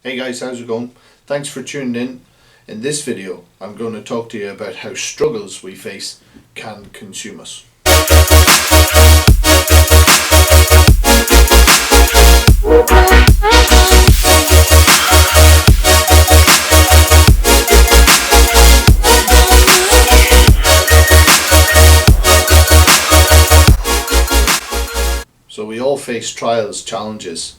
Hey guys, how's it going? Thanks for tuning in. In this video, I'm going to talk to you about how struggles we face can consume us. So we all face trials, challenges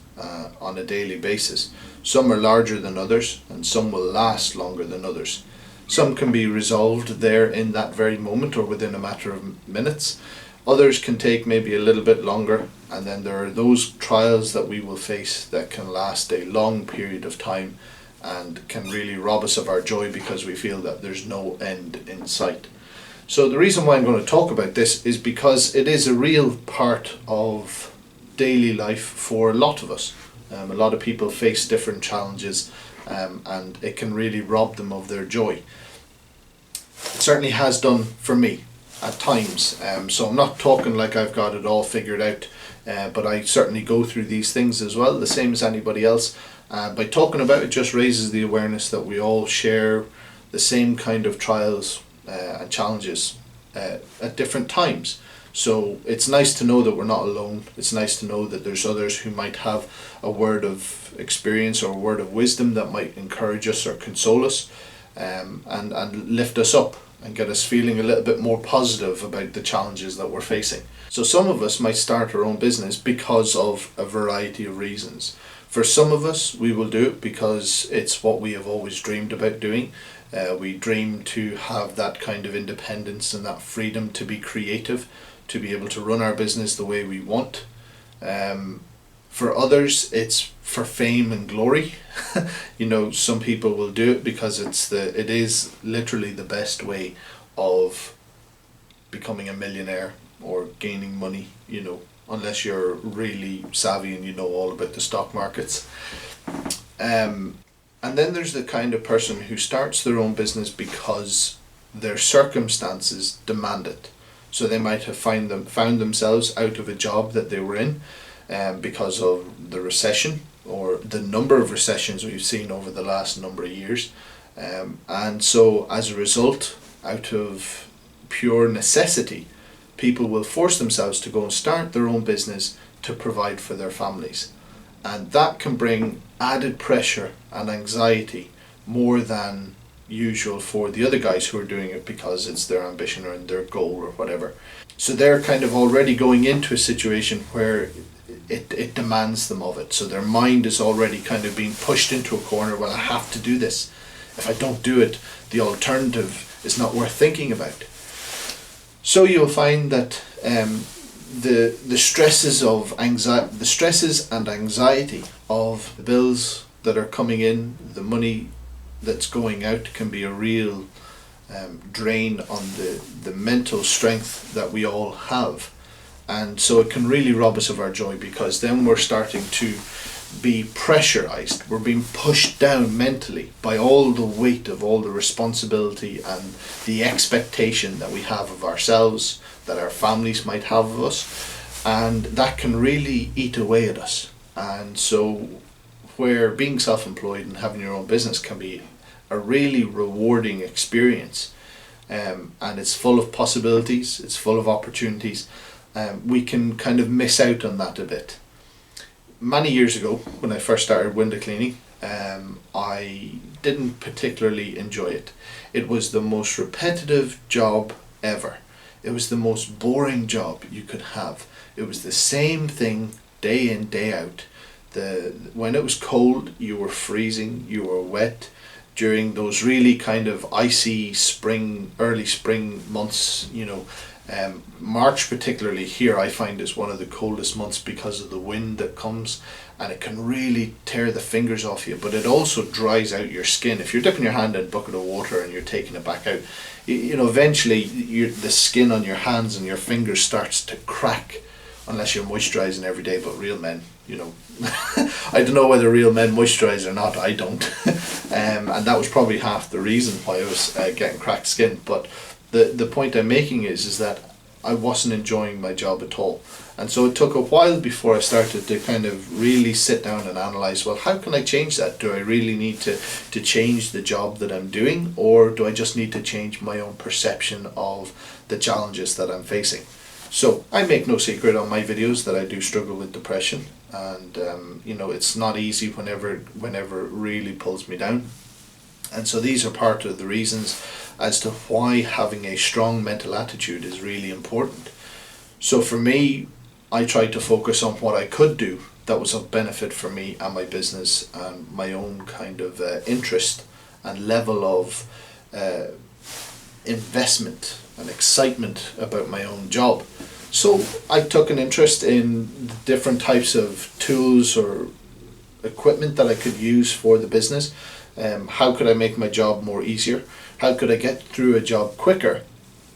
on a daily basis. Some are larger than others and some will last longer than others. Some can be resolved there in that very moment or within a matter of minutes. Others can take maybe a little bit longer, and then there are those trials that we will face that can last a long period of time and can really rob us of our joy because we feel that there's no end in sight. So the reason why I'm going to talk about this is because it is a real part of daily life for a lot of us. A lot of people face different challenges and it can really rob them of their joy. It certainly has done for me at times. So I'm not talking like I've got it all figured out, but I certainly go through these things as well, the same as anybody else. By talking about it just raises the awareness that we all share the same kind of trials and challenges at different times. So it's nice to know that we're not alone. It's nice to know that there's others who might have a word of experience or a word of wisdom that might encourage us or console us and lift us up and get us feeling a little bit more positive about the challenges that we're facing. So some of us might start our own business because of a variety of reasons. For some of us, we will do it because it's what we have always dreamed about doing. We dream to have that kind of independence and that freedom to be creative, to be able to run our business the way we want. For others, it's for fame and glory. Some people will do it because it is literally the best way of becoming a millionaire or gaining money, unless you're really savvy and you know all about the stock markets. And then there's the kind of person who starts their own business because their circumstances demand it. So they might have found themselves out of a job that they were in because of the recession or the number of recessions we've seen over the last number of years. And so as a result, out of pure necessity, people will force themselves to go and start their own business to provide for their families. And that can bring added pressure and anxiety more than usual for the other guys who are doing it because it's their ambition or their goal or whatever. So they're kind of already going into a situation where it demands them of it. So their mind is already kind of being pushed into a corner. Well, I have to do this. If I don't do it, the alternative is not worth thinking about. So you'll find that the stresses and anxiety of the bills that are coming in, the money that's going out, can be a real drain on the mental strength that we all have. And so it can really rob us of our joy because then we're starting to be pressurized. We're being pushed down mentally by all the weight of all the responsibility and the expectation that we have of ourselves, that our families might have of us, and that can really eat away at us. And so where being self-employed and having your own business can be a really rewarding experience, and it's full of possibilities, it's full of opportunities, we can kind of miss out on that a bit. Many years ago, when I first started window cleaning, I didn't particularly enjoy it. It was the most repetitive job ever. It was the most boring job you could have. It was the same thing day in, day out. When it was cold, you were freezing, you were wet. During those really kind of icy early spring months, March particularly here I find is one of the coldest months because of the wind that comes, and it can really tear the fingers off you, but it also dries out your skin. If you're dipping your hand in a bucket of water and you're taking it back out, eventually the skin on your hands and your fingers starts to crack unless you're moisturizing every day. But real men, I don't know whether real men moisturize or not, I don't. And that was probably half the reason why I was getting cracked skin. But the point I'm making is that I wasn't enjoying my job at all. And so it took a while before I started to kind of really sit down and analyze, well, how can I change that? Do I really need to change the job that I'm doing, or do I just need to change my own perception of the challenges that I'm facing? So I make no secret on my videos that I do struggle with depression, and it's not easy whenever it really pulls me down. And so these are part of the reasons as to why having a strong mental attitude is really important. So for me, I tried to focus on what I could do that was of benefit for me and my business and my own kind of interest and level of investment and excitement about my own job. So I took an interest in different types of tools or equipment that I could use for the business. How could I make my job more easier? How could I get through a job quicker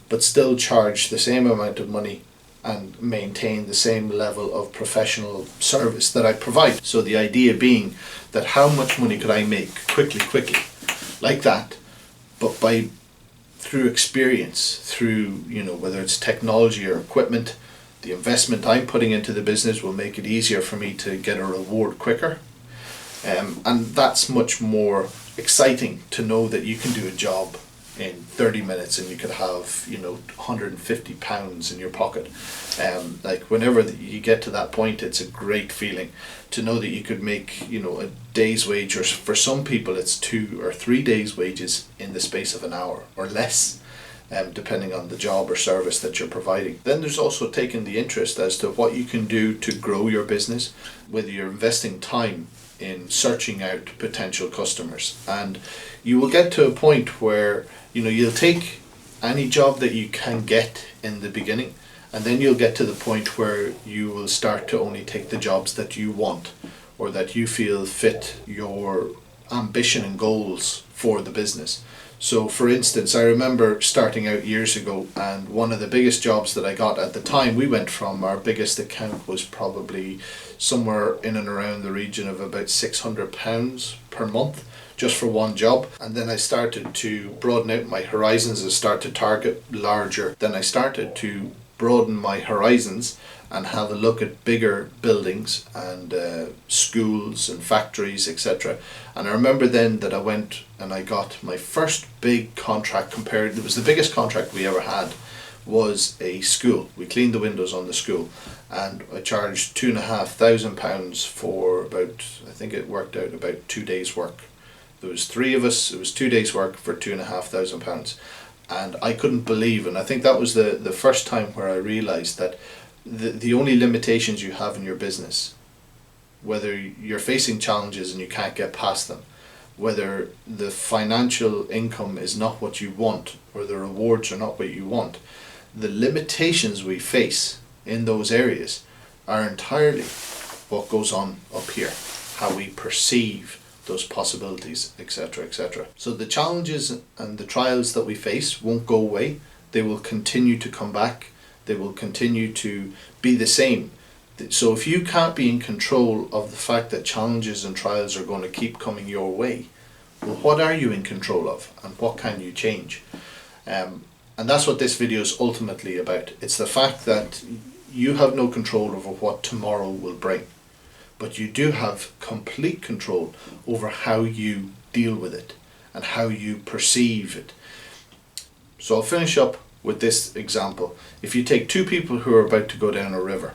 but still charge the same amount of money and maintain the same level of professional service that I provide? So the idea being that how much money could I make quickly, like that, but through experience, through whether it's technology or equipment, the investment I'm putting into the business will make it easier for me to get a reward quicker. And that's much more exciting to know that you can do a job in 30 minutes and you could have £150 in your pocket. Like whenever you get to that point, it's a great feeling to know that you could make a day's wage, or for some people it's 2 or 3 days wages in the space of an hour or less, depending on the job or service that you're providing. Then there's also taking the interest as to what you can do to grow your business, whether you're investing time in searching out potential customers. And you will get to a point where you'll take any job that you can get in the beginning, and then you'll get to the point where you will start to only take the jobs that you want or that you feel fit your ambition and goals for the business. So for instance, I remember starting out years ago, and one of the biggest jobs that I got at the time, we went from, our biggest account was probably somewhere in and around the region of about £600 per month just for one job. And then I started to broaden out my horizons and start to target larger. Then I started to broaden my horizons and have a look at bigger buildings and schools and factories, etc. And I remember then that I went and I got my first big contract. It was the biggest contract we ever had, was a school. We cleaned the windows on the school, and I charged £2,500 for about, I think it worked out about 2 days work. There was 3 of us, it was 2 days work for £2,500. And I couldn't believe, and I think that was the first time where I realised that the only limitations you have in your business, whether you're facing challenges and you can't get past them, whether the financial income is not what you want or the rewards are not what you want, the limitations we face in those areas are entirely what goes on up here, how we perceive those possibilities, etc., etc. So the challenges and the trials that we face won't go away. They will continue to come back. They will continue to be the same. So if you can't be in control of the fact that challenges and trials are going to keep coming your way, well, what are you in control of, and what can you change? And that's what this video is ultimately about. It's the fact that you have no control over what tomorrow will bring, but you do have complete control over how you deal with it and how you perceive it. So I'll finish up with this example. If you take 2 people who are about to go down a river,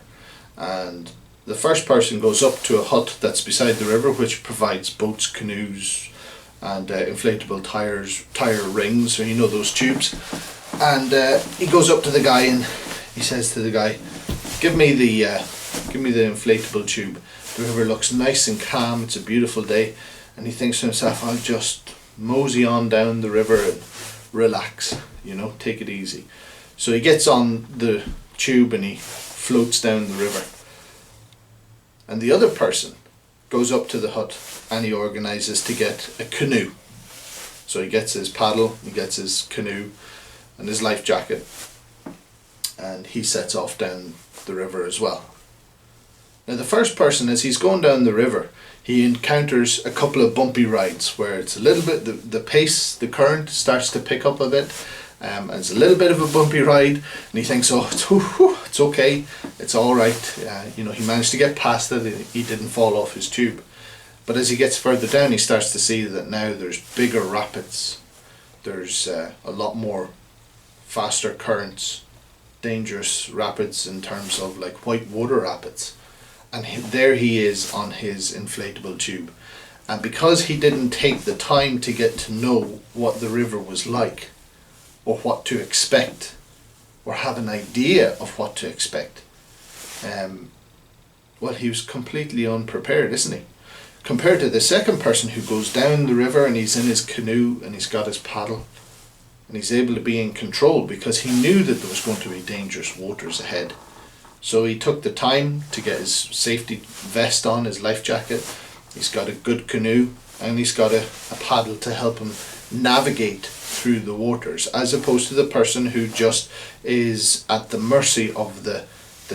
and the first person goes up to a hut that's beside the river, which provides boats, canoes, and inflatable tire rings, so those tubes, and he goes up to the guy and he says to the guy, give me the inflatable tube. The river looks nice and calm, it's a beautiful day, and he thinks to himself, I'll just mosey on down the river and relax, take it easy. So he gets on the tube and he floats down the river. And the other person goes up to the hut and he organises to get a canoe. So he gets his paddle, he gets his canoe and his life jacket, and he sets off down the river as well. Now the first person, as he's going down the river, he encounters a couple of bumpy rides where it's a little bit, the pace, the current starts to pick up a bit, and it's a little bit of a bumpy ride, and he thinks, oh, it's okay, it's all right. He managed to get past it, he didn't fall off his tube. But as he gets further down, he starts to see that now there's bigger rapids, there's a lot more faster currents, dangerous rapids in terms of like white water rapids. And there he is on his inflatable tube. And because he didn't take the time to get to know what the river was like, or what to expect, or have an idea of what to expect, he was completely unprepared, isn't he? Compared to the second person who goes down the river and he's in his canoe and he's got his paddle and he's able to be in control because he knew that there was going to be dangerous waters ahead. So he took the time to get his safety vest on, his life jacket. He's got a good canoe and he's got a paddle to help him navigate through the waters, as opposed to the person who just is at the mercy of the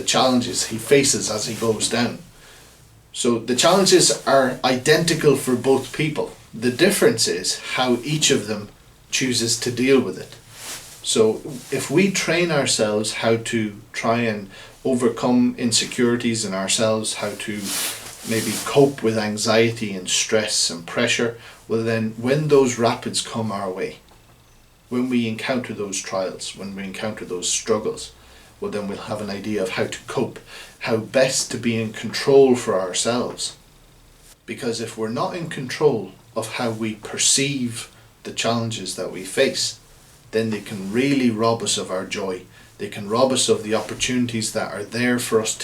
challenges he faces as he goes down. So the challenges are identical for both people. The difference is how each of them chooses to deal with it. So if we train ourselves how to try and overcome insecurities in ourselves, how to maybe cope with anxiety and stress and pressure, well then when those rapids come our way, when we encounter those trials, when we encounter those struggles, well then we'll have an idea of how to cope, how best to be in control for ourselves. Because if we're not in control of how we perceive the challenges that we face, then they can really rob us of our joy. They can rob us of the opportunities that are there for us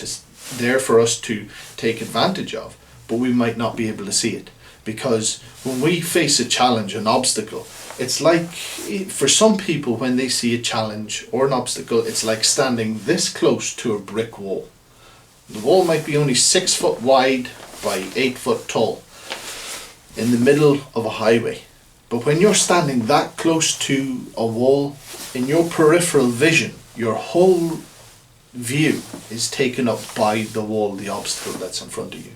to take advantage of, but we might not be able to see it. Because when we face a challenge, an obstacle, it's like, for some people when they see a challenge or an obstacle, it's like standing this close to a brick wall. The wall might be only 6 foot wide by 8 foot tall in the middle of a highway. But when you're standing that close to a wall, in your peripheral vision, your whole view is taken up by the wall, the obstacle that's in front of you.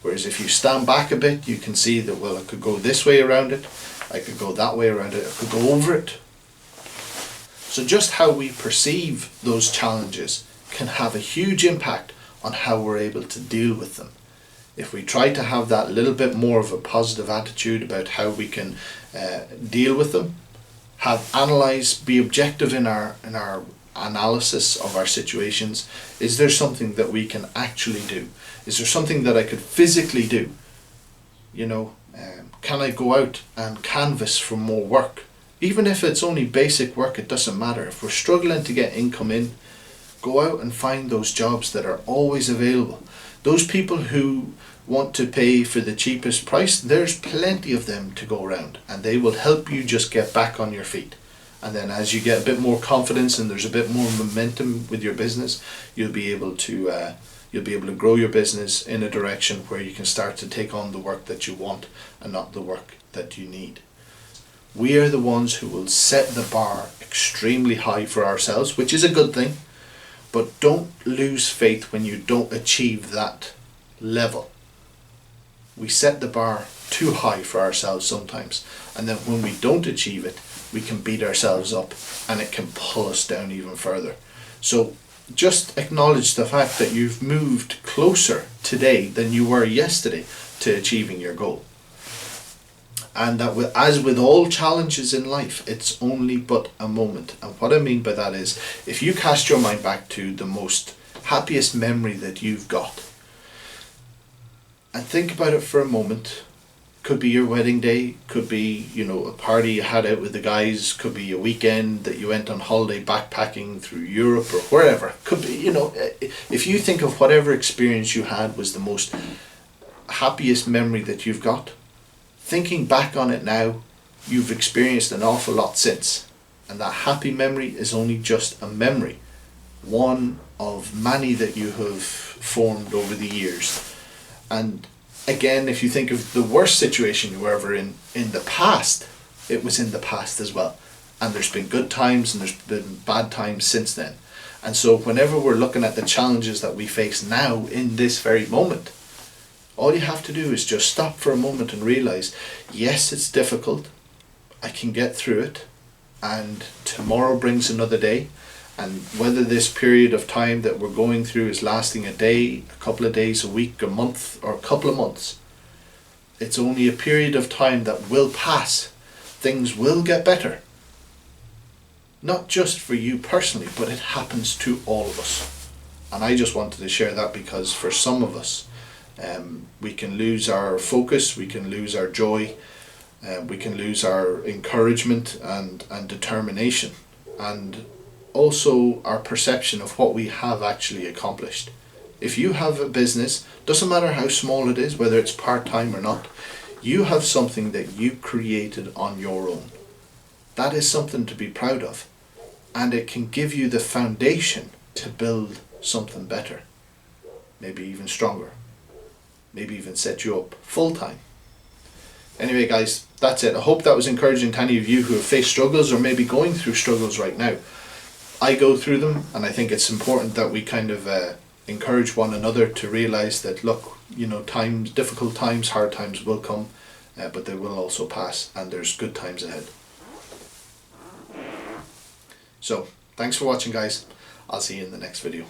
Whereas if you stand back a bit, you can see that, well, I could go this way around it, I could go that way around it, I could go over it. So just how we perceive those challenges can have a huge impact on how we're able to deal with them. If we try to have that little bit more of a positive attitude about how we can deal with them, be objective in our analysis of our situations. Is there something that we can actually do? Is there something that I could physically do? Can I go out and canvass for more work? Even if it's only basic work, it doesn't matter. If we're struggling to get income in, go out and find those jobs that are always available. Those people who want to pay for the cheapest price, there's plenty of them to go around, and they will help you just get back on your feet. And then as you get a bit more confidence and there's a bit more momentum with your business, you'll be able to grow your business in a direction where you can start to take on the work that you want and not the work that you need. We are the ones who will set the bar extremely high for ourselves, which is a good thing, but don't lose faith when you don't achieve that level. We set the bar too high for ourselves sometimes, and then when we don't achieve it, we can beat ourselves up and it can pull us down even further. So just acknowledge the fact that you've moved closer today than you were yesterday to achieving your goal. And that as with all challenges in life, it's only but a moment. And what I mean by that is, if you cast your mind back to the most happiest memory that you've got, and think about it for a moment. Could be your wedding day, could be, a party you had out with the guys, could be a weekend that you went on holiday backpacking through Europe or wherever. Could be, if you think of whatever experience you had was the most happiest memory that you've got, thinking back on it now, you've experienced an awful lot since. And that happy memory is only just a memory, one of many that you have formed over the years. And again, if you think of the worst situation you were ever in the past, it was in the past as well. And there's been good times and there's been bad times since then. And so whenever we're looking at the challenges that we face now in this very moment, all you have to do is just stop for a moment and realize, yes, it's difficult. I can get through it. and tomorrow brings another day. And whether this period of time that we're going through is lasting a day, a couple of days, a week, a month, or a couple of months, it's only a period of time that will pass. Things will get better. Not just for you personally, but it happens to all of us. And I just wanted to share that because for some of us, we can lose our focus, we can lose our joy, we can lose our encouragement and determination, and also our perception of what we have actually accomplished. If you have a business, doesn't matter how small it is, whether it's part-time or not, you have something that you created on your own. That is something to be proud of, and it can give you the foundation to build something better, maybe even stronger, maybe even set you up full-time. Anyway guys, that's it. I hope that was encouraging to any of you who have faced struggles or maybe going through struggles right now. I go through them, and I think it's important that we kind of encourage one another to realize that, look, you know, times, difficult times, hard times will come, but they will also pass, and there's good times ahead. So, thanks for watching guys. I'll see you in the next video.